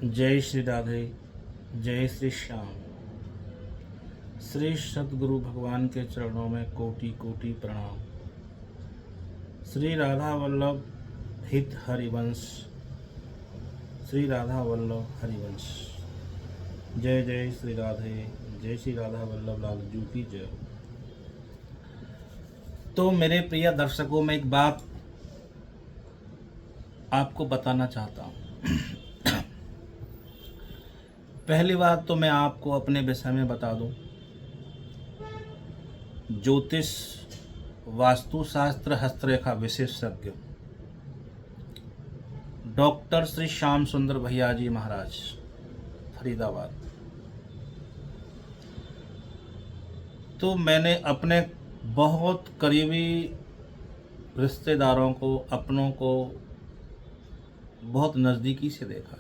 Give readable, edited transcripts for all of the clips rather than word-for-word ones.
जय श्री राधे, जय श्री श्याम। श्री सद्गुरु भगवान के चरणों में कोटि कोटि प्रणाम। श्री राधा वल्लभ हित हरिवंश, श्री राधा वल्लभ हरिवंश। जय जय श्री राधे, जय श्री राधा वल्लभ लाल जू की जय। तो मेरे प्रिय दर्शकों, मैं एक बात आपको बताना चाहता हूँ। पहली बात तो मैं आपको अपने विषय में बता दूं। ज्योतिष, वास्तुशास्त्र, हस्तरेखा विशेषज्ञ डॉक्टर श्री श्याम सुंदर भैया जी महाराज, फरीदाबाद। तो मैंने अपने बहुत करीबी रिश्तेदारों को, अपनों को बहुत नज़दीकी से देखा है,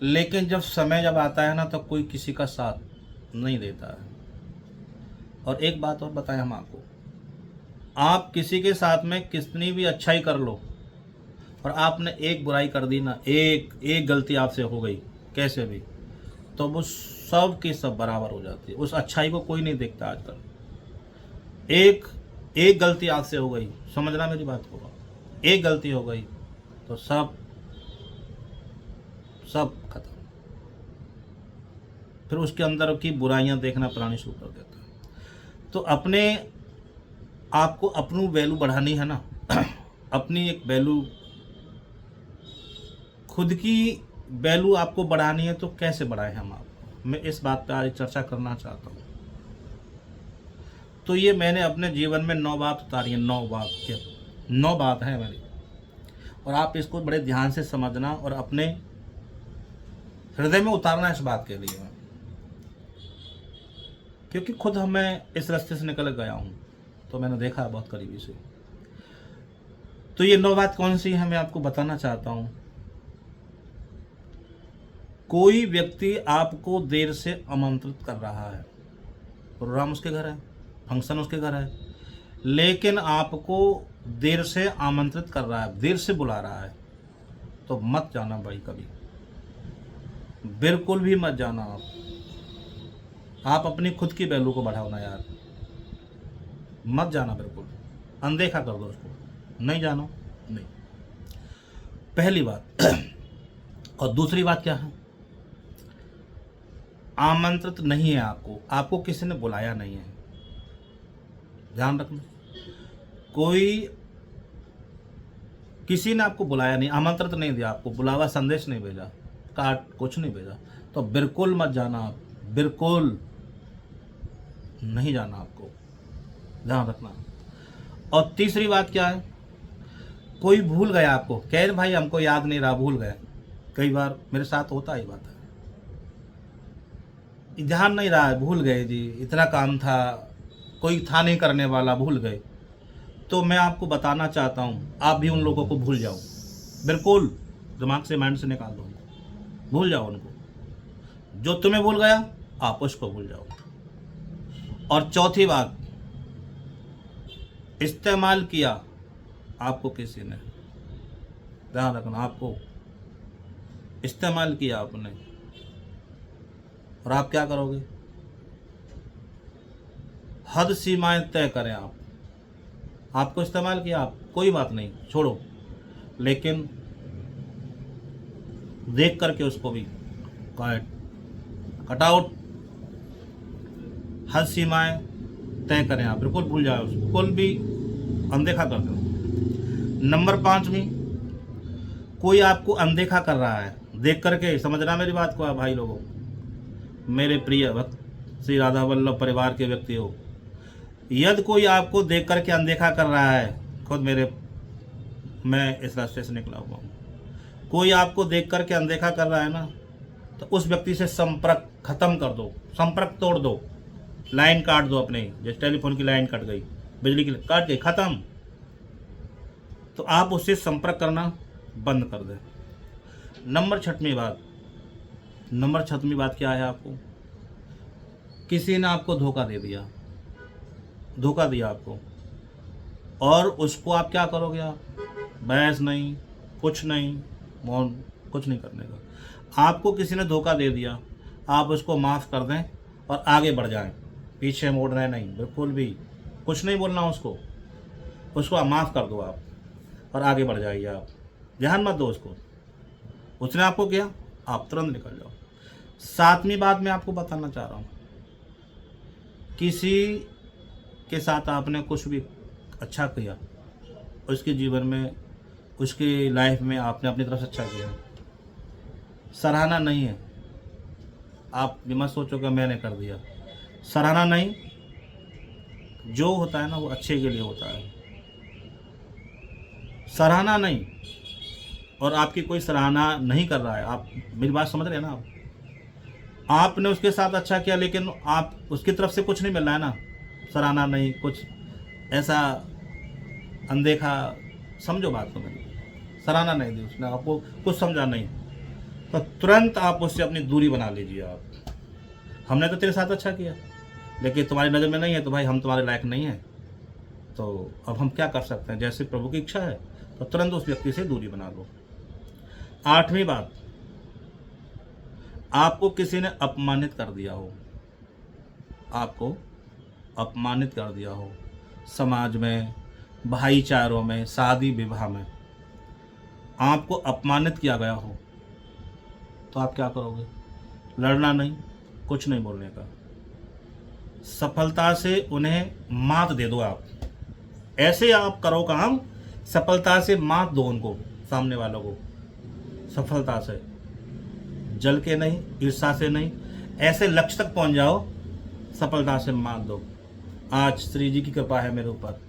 लेकिन जब आता है ना, तो कोई किसी का साथ नहीं देता है। और एक बात और बताएं हम आपको, आप किसी के साथ में कितनी भी अच्छाई कर लो और आपने एक बुराई कर दी ना, एक गलती आपसे हो गई कैसे भी, तो वो सब की सब बराबर हो जाती है। उस अच्छाई को कोई नहीं देखता आजकल। एक गलती आपसे हो गई, समझना मेरी बात को, एक गलती हो गई तो सब खत्म। फिर उसके अंदर की बुराइयां देखना पुरानी शुरू कर देता है। तो अपने आपको अपनी वैल्यू बढ़ानी है ना, अपनी एक वैल्यू, खुद की वैल्यू आपको बढ़ानी है। तो कैसे बढ़ाएं हम आपको, मैं इस बात पे आज चर्चा करना चाहता हूँ। तो ये मैंने अपने जीवन में 9 बात उतारी है, 9 बात है मेरी, और आप इसको बड़े ध्यान से समझना और अपने हृदय में उतारना इस बात के लिए, क्योंकि खुद मैं इस रास्ते से निकल गया हूँ, तो मैंने देखा है बहुत करीबी से। तो ये 9 बात कौन सी है मैं आपको बताना चाहता हूँ। कोई व्यक्ति आपको देर से आमंत्रित कर रहा है, प्रोग्राम उसके घर है, फंक्शन उसके घर है, लेकिन आपको देर से आमंत्रित कर रहा है, देर से बुला रहा है, तो मत जाना भाई, कभी बिल्कुल भी मत जाना। आप अपनी खुद की वैल्यू को बढ़ाओ ना यार, मत जाना, बिल्कुल अनदेखा कर दो उसको, नहीं जाना, नहीं। पहली बात। और दूसरी बात क्या है, आमंत्रित नहीं है आपको किसी ने बुलाया नहीं है, ध्यान रखना। किसी ने आपको बुलाया नहीं, आमंत्रित नहीं दिया, आपको बुलावा संदेश नहीं भेजा, कार्ड कुछ नहीं भेजा, तो बिल्कुल मत जाना, बिल्कुल नहीं जाना, आपको ध्यान रखना। और तीसरी बात क्या है, कोई भूल गया आपको, कह रहे भाई हमको याद नहीं रहा, भूल गए। कई बार मेरे साथ होता ही बात है, ध्यान नहीं रहा है, भूल गए जी, इतना काम था, कोई था नहीं करने वाला, भूल गए। तो मैं आपको बताना चाहता हूँ, आप भी उन लोगों को भूल जाओ, बिल्कुल दिमाग से, माइंड से निकाल दो, भूल जाओ उनको। जो तुम्हें भूल गया आप उसको भूल जाओ। और चौथी बात, इस्तेमाल किया आपको किसी ने, ध्यान रखना, आपको इस्तेमाल किया आपने, और आप क्या करोगे, हद सीमाएं तय करें। आपको इस्तेमाल किया, आप कोई बात नहीं, छोड़ो, लेकिन देख करके उसको भी कट आउट, हद सीमाएं तय करें। आप बिल्कुल भूल जाओ उसको, बिल्कुल भी अनदेखा कर दो। नंबर 5 में, कोई आपको अनदेखा कर रहा है, देख करके, समझना मेरी बात को आप भाई लोगों, मेरे प्रिय भक्त श्री राधा वल्लभ परिवार के व्यक्ति हो, यदि कोई आपको देख करके अनदेखा कर रहा है, खुद मैं इस रास्ते से निकला हुआ हूँ, कोई आपको देख करके अनदेखा कर रहा है ना, तो उस व्यक्ति से संपर्क खत्म कर दो, संपर्क तोड़ दो, लाइन काट दो अपने, जैसे टेलीफोन की लाइन कट गई, बिजली की काट गई, खत्म। तो आप उससे संपर्क करना बंद कर दें। नंबर 6वीं बात क्या है, आपको किसी ने आपको धोखा दिया आपको, और उसको आप क्या करोगे, आप बहस नहीं, कुछ नहीं, मौन कुछ नहीं करने का। आपको किसी ने धोखा दे दिया, आप उसको माफ़ कर दें और आगे बढ़ जाएं, पीछे मुड़ना नहीं, बिल्कुल भी कुछ नहीं बोलना उसको आप माफ़ कर दो आप, और आगे बढ़ जाइए आप, ध्यान मत दो उसको। उसने आपको किया, आप तुरंत निकल जाओ। 7वीं बात मैं आपको बताना चाह रहा हूँ, किसी के साथ आपने कुछ भी अच्छा किया, उसके जीवन में, उसकी लाइफ में आपने अपनी तरफ से अच्छा किया, सराहना नहीं है। आप ये मत सोचो कि मैंने कर दिया, सराहना नहीं, जो होता है ना वो अच्छे के लिए होता है, सराहना नहीं। और आपकी कोई सराहना नहीं कर रहा है, आप मेरी बात समझ रहे हैं ना आपने उसके साथ अच्छा किया, लेकिन आप उसकी तरफ से कुछ नहीं मिल रहा है ना, सराहना नहीं, कुछ ऐसा अनदेखा, समझो बात को, मैंने सराहना नहीं दी उसने, आपको कुछ समझा नहीं, तो तुरंत आप उससे अपनी दूरी बना लीजिए। आप, हमने तो तेरे साथ अच्छा किया, लेकिन तुम्हारी नज़र में नहीं है, तो भाई हम तुम्हारे लायक नहीं हैं, तो अब हम क्या कर सकते हैं, जैसे प्रभु की इच्छा है, तो तुरंत उस व्यक्ति से दूरी बना लो। 8वीं बात, आपको किसी ने अपमानित कर दिया हो, आपको अपमानित कर दिया हो, समाज में, भाईचारों में, शादी विवाह में आपको अपमानित किया गया हो, तो आप क्या करोगे? लड़ना नहीं, कुछ नहीं बोलने का, सफलता से उन्हें मात दे दो। आप ऐसे आप करो काम, सफलता से मात दो उनको, सामने वालों को, सफलता से, जल के नहीं, ईर्षा से नहीं, ऐसे लक्ष्य तक पहुंच जाओ, सफलता से मात दो। आज श्री जी की कृपा है मेरे ऊपर,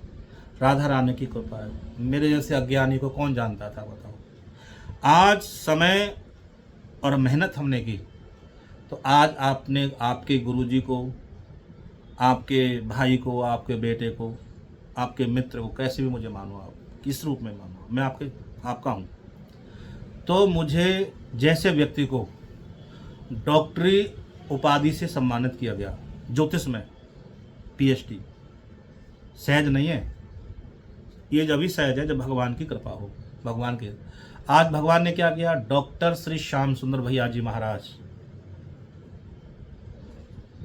राधा रानी की कृपा है, मेरे जैसे अज्ञानी को कौन जानता था बताओ। आज समय और मेहनत हमने की, तो आज आपने आपके गुरुजी को, आपके भाई को, आपके बेटे को, आपके मित्र को, कैसे भी मुझे मानो, आप किस रूप में मानो, मैं आपका हूँ, तो मुझे जैसे व्यक्ति को डॉक्टरी उपाधि से सम्मानित किया गया, ज्योतिष में PhD, सहज नहीं है ये, जब भी सहज है जब भगवान की कृपा हो, भगवान के। आज भगवान ने क्या किया, डॉक्टर श्री श्याम सुंदर भैया जी महाराज,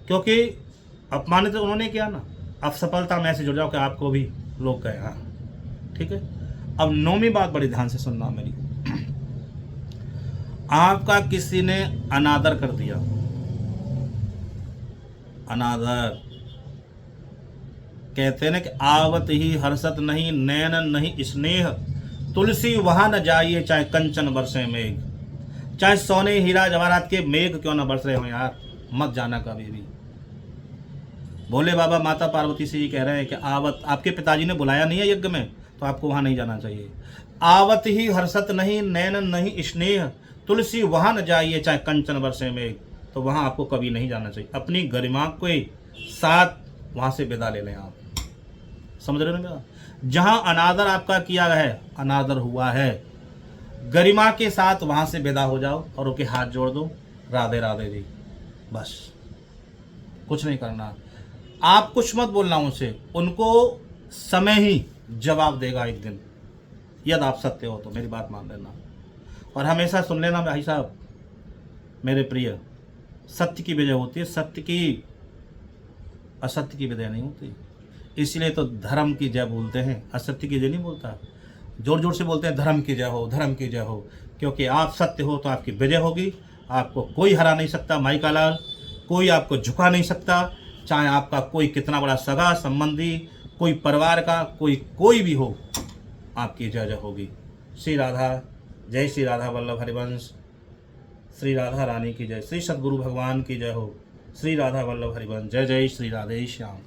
क्योंकि अपमानित तो उन्होंने किया ना, अब सफलता में ऐसे जुड़ जाओ कि आपको भी लोग कहें हाँ ठीक है। अब 9वीं बात बड़ी ध्यान से सुनना मेरी, आपका किसी ने अनादर कर दिया, अनादर, कहते हैं ना कि आवत ही हर्षत नहीं, नैनन नहीं स्नेह, तुलसी वहां न जाइए चाहे कंचन बरसे मेघ, चाहे सोने हीरा जवाहरात के मेघ क्यों न बरस रहे हो यार, मत जाना कभी भी। भोले बाबा माता पार्वती से ये कह रहे हैं कि आवत, आपके पिताजी ने बुलाया नहीं है यज्ञ में, तो आपको वहां नहीं जाना चाहिए। आवत ही हर्षत नहीं, नैनन नहीं स्नेह, तुलसी वहां न जाइए चाहे कंचन बरसे मेघ, तो वहां आपको कभी नहीं जाना चाहिए। अपनी गरिमा के साथ वहां से विदा ले लें आप, समझ रहे हो ना? जहां अनादर आपका किया है, अनादर हुआ है, गरिमा के साथ वहां से विदा हो जाओ और उनके हाथ जोड़ दो, राधे राधे जी, बस कुछ नहीं करना। आप कुछ मत बोलना उनसे, उनको समय ही जवाब देगा एक दिन, यदि आप सत्य हो तो, मेरी बात मान लेना। और हमेशा सुन लेना भाई साहब मेरे प्रिय, सत्य की विजय होती है, सत्य की, असत्य की विजय नहीं होती। इसलिए तो धर्म की जय बोलते हैं, असत्य की जय नहीं बोलता। जोर जोर से बोलते हैं धर्म की जय हो, धर्म की जय हो, क्योंकि आप सत्य हो तो आपकी विजय होगी, आपको कोई हरा नहीं सकता माई का लाल, कोई आपको झुका नहीं सकता, चाहे आपका कोई कितना बड़ा सगा संबंधी, कोई परिवार का कोई भी हो, आपकी जय जय होगी। श्री राधा, जय श्री राधा वल्लभ हरिवंश, श्री राधा रानी की जय, श्री सद्गुरु भगवान की जय हो, श्री राधा वल्लभ हरिवंश, जय जय श्री राधे श्याम।